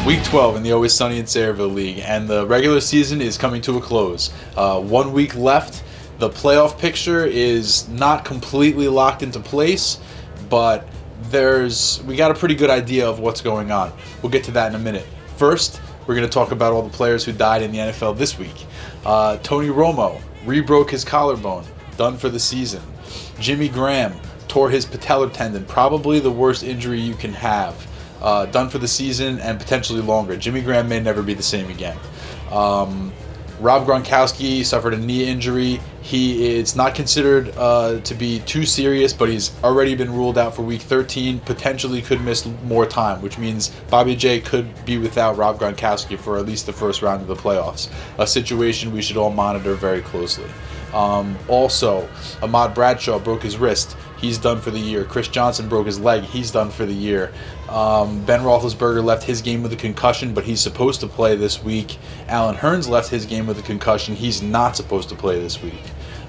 Week 12 in the Always Sunny in Sayreville League, and the regular season is coming to a close. 1 week left. The playoff picture is not completely locked into place, but we got a pretty good idea of what's going on. We'll get to that in a minute. First, we're going to talk about all the players who died in the NFL this week. Tony Romo rebroke his collarbone, done for the season. Jimmy Graham tore his patellar tendon, probably the worst injury you can have. Done for the season and potentially longer. Jimmy Graham may never be the same again. Rob Gronkowski suffered a knee injury. It's not considered to be too serious, but he's already been ruled out for Week 13, potentially could miss more time, which means Bobby J could be without Rob Gronkowski for at least the first round of the playoffs, a situation we should all monitor very closely. Also, Ahmad Bradshaw broke his wrist. He's done for the year. Chris Johnson broke his leg. He's done for the year. Ben Roethlisberger left his game with a concussion, but he's supposed to play this week. Alan Hearns left his game with a concussion. He's not supposed to play this week.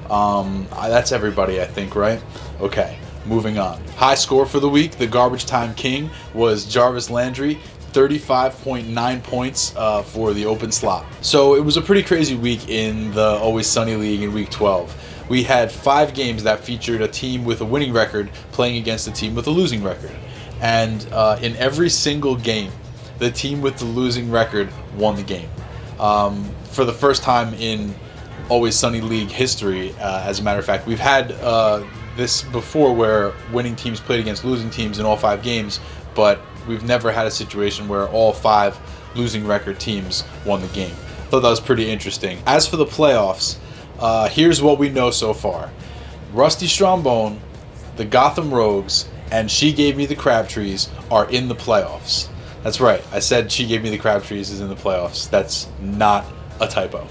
That's everybody, I think, right? Okay, moving on. High score for the week. The garbage time king was Jarvis Landry. 35.9 points for the open slot. So it was a pretty crazy week in the Always Sunny League in Week 12. We had 5 games that featured a team with a winning record playing against a team with a losing record. And in every single game, the team with the losing record won the game. For the first time in Always Sunny League history, as a matter of fact, we've had this before where winning teams played against losing teams in all 5 games, but we've never had a situation where all 5 losing record teams won the game. Thought that was pretty interesting. As for the playoffs, here's what we know so far. Rusty Strombone, the Gotham Rogues, and She Gave Me the Crabtrees are in the playoffs. That's right. I said She Gave Me the Crabtrees is in the playoffs. That's not a typo.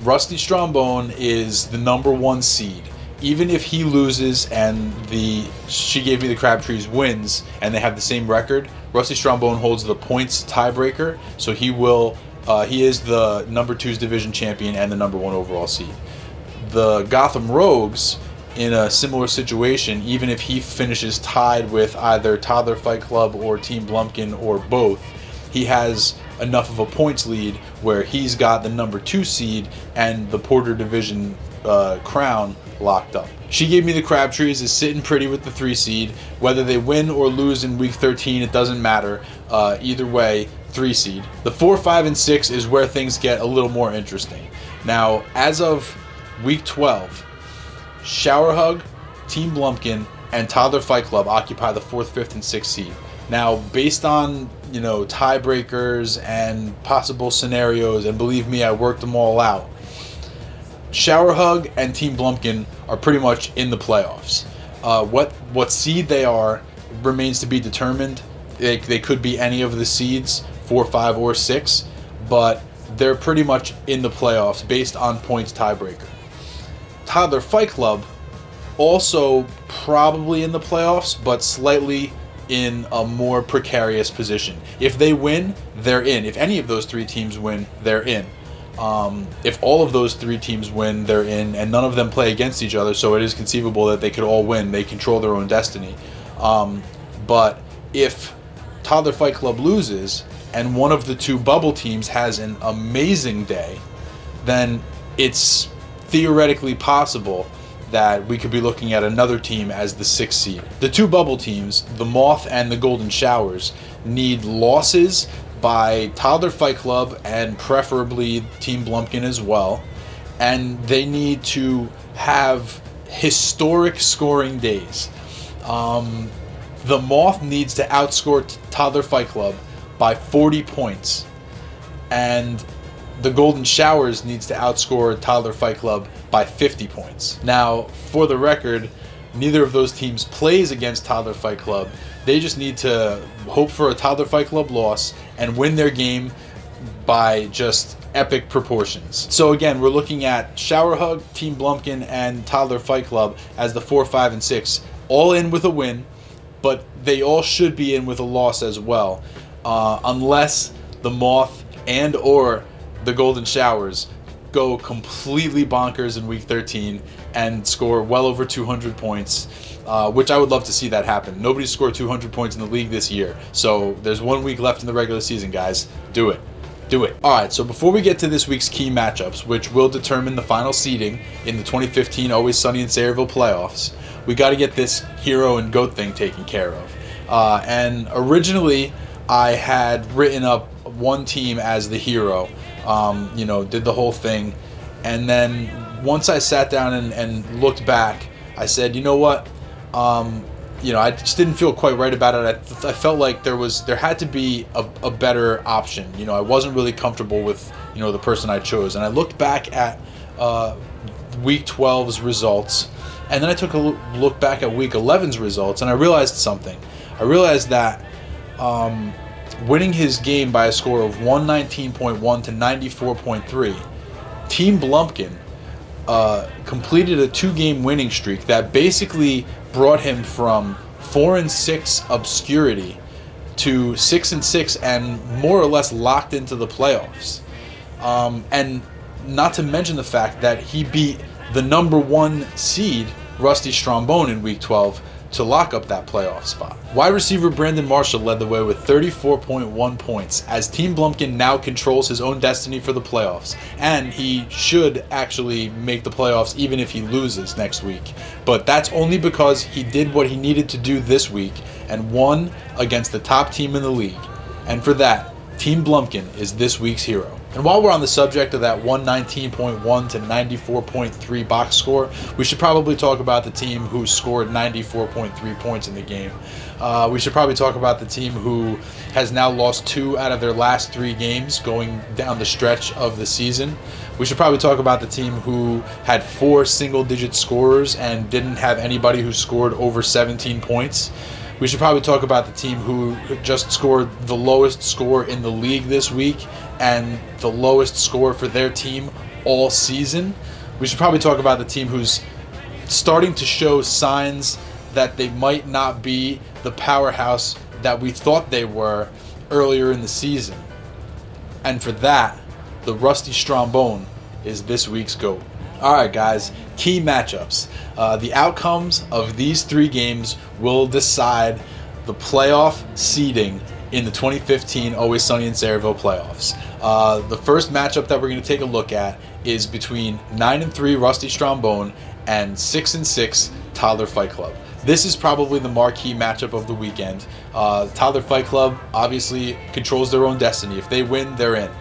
Rusty Strombone is the number 1 seed. Even if he loses and She Gave Me the Crabtrees wins and they have the same record, Rusty Strombone holds the points tiebreaker, so he is the number 2's division champion and the number 1 overall seed. The Gotham Rogues, in a similar situation, even if he finishes tied with either Toddler Fight Club or Team Blumpkin or both, he has enough of a points lead where he's got the number 2 seed and the Porter Division crown locked up. She Gave Me the Crabtrees is sitting pretty with the 3 seed. Whether they win or lose in Week 13, it doesn't matter. Either way, 3 seed. The 4, 5, and 6 is where things get a little more interesting. Now, as of Week 12, Shower Hug, Team Blumpkin, and Toddler Fight Club occupy the 4th, 5th, and 6th seed. Now, based on tiebreakers and possible scenarios, and believe me, I worked them all out, Shower Hug and Team Blumpkin are pretty much in the playoffs. What seed they are remains to be determined. They could be any of the seeds, 4, 5, or 6, but they're pretty much in the playoffs based on points tiebreaker. Toddler Fight Club also probably in the playoffs, but slightly in a more precarious position. If they win, they're in. If any of those 3 teams win, they're in. If all of those 3 teams win, they're in, and none of them play against each other, so it is conceivable that they could all win. They control their own destiny. But if Toddler Fight Club loses, and one of the 2 bubble teams has an amazing day, then it's theoretically possible that we could be looking at another team as the 6th seed. The 2 bubble teams, the Moth and the Golden Showers, need losses by Toddler Fight Club and preferably Team Blumpkin as well, and they need to have historic scoring days. The Moth needs to outscore Toddler Fight Club by 40 points, and the Golden Showers needs to outscore Toddler Fight Club by 50 points. Now, for the record, neither of those teams plays against Toddler Fight Club. They just need to hope for a Toddler Fight Club loss and win their game by just epic proportions. So again, we're looking at Shower Hug, Team Blumpkin, and Toddler Fight Club as the 4, 5, and 6, all in with a win, but they all should be in with a loss as well, unless the Moth and or the Golden Showers go completely bonkers in week 13 and score well over 200 points, which I would love to see that happen. Nobody's scored 200 points in the league this year. So there's 1 week left in the regular season, guys. Do it. Do it. All right, so before we get to this week's key matchups, which will determine the final seeding in the 2015 Always Sunny in Sayreville playoffs, we got to get this hero and GOAT thing taken care of. And originally, I had written up one team as the hero, did the whole thing. And then once I sat down and looked back, I said, you know what? I just didn't feel quite right about it. I felt like there had to be a better option. I wasn't really comfortable with, the person I chose. And I looked back at Week 12's results, and then I took a look back at Week 11's results, and I realized something. I realized that winning his game by a score of 119.1 to 94.3, Team Blumpkin completed a 2-game winning streak that basically brought him from 4-6 obscurity to 6-6 and more or less locked into the playoffs. And not to mention the fact that he beat the number 1 seed, Rusty Strombone, in Week 12 to lock up that playoff spot. Wide receiver Brandon Marshall led the way with 34.1 points, as Team Blumpkin now controls his own destiny for the playoffs, and he should actually make the playoffs even if he loses next week. But that's only because he did what he needed to do this week and won against the top team in the league. And for that, Team Blumpkin is this week's hero. And while we're on the subject of that 119.1 to 94.3 box score, we should probably talk about the team who scored 94.3 points in the game. We should probably talk about the team who has now lost 2 out of their last 3 games going down the stretch of the season. We should probably talk about the team who had 4 single-digit scorers and didn't have anybody who scored over 17 points. We should probably talk about the team who just scored the lowest score in the league this week and the lowest score for their team all season. We should probably talk about the team who's starting to show signs that they might not be the powerhouse that we thought they were earlier in the season. And for that, the Rusty Strombone is this week's GOAT. All right, guys, key matchups. The outcomes of these 3 games will decide the playoff seeding in the 2015 Always Sunny in Sayreville playoffs. The first matchup that we're going to take a look at is between 9-3 Rusty Strombone and 6-6 Toddler Fight Club. This is probably the marquee matchup of the weekend. Toddler Fight Club obviously controls their own destiny. If they win, they're in.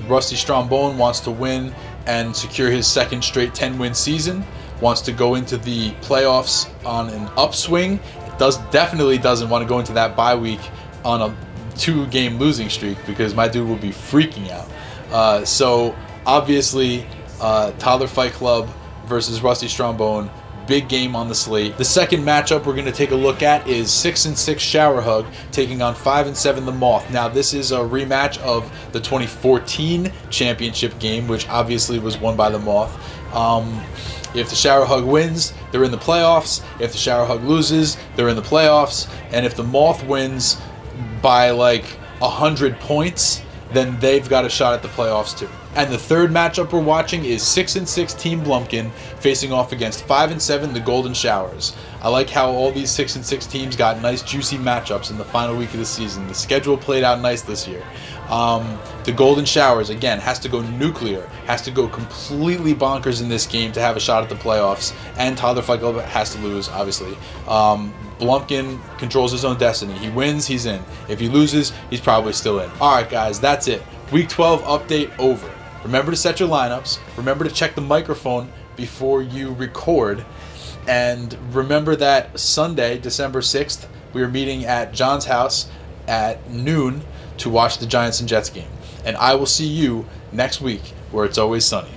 Rusty Strombone wants to win and secure his second straight 10-win season, wants to go into the playoffs on an upswing. Definitely doesn't want to go into that bye week on a 2-game losing streak, because my dude will be freaking out. So obviously, Toddler Fight Club versus Rusty Strombone, big game on the slate. The second matchup we're going to take a look at is 6-6 Shower Hug taking on 5-7 The Moth. Now, this is a rematch of the 2014 championship game, which obviously was won by the Moth. If the Shower Hug wins, they're in the playoffs. If the Shower Hug loses, they're in the playoffs. And if the Moth wins by like 100 points, then they've got a shot at the playoffs too. And the third matchup we're watching is 6-6 Team Blumpkin facing off against 5-7 the Golden Showers. I like how all these 6-6 teams got nice juicy matchups in the final week of the season. The schedule played out nice this year. The Golden Showers, again, has to go nuclear, has to go completely bonkers in this game to have a shot at the playoffs, and Toddler Fight Club has to lose, obviously. Blumpkin controls his own destiny. He wins, he's in. If he loses, he's probably still in. All right, guys, that's it. Week 12 update over. Remember to set your lineups. Remember to check the microphone before you record. And remember that Sunday, December 6th, we are meeting at John's house at noon to watch the Giants and Jets game. And I will see you next week where it's always sunny.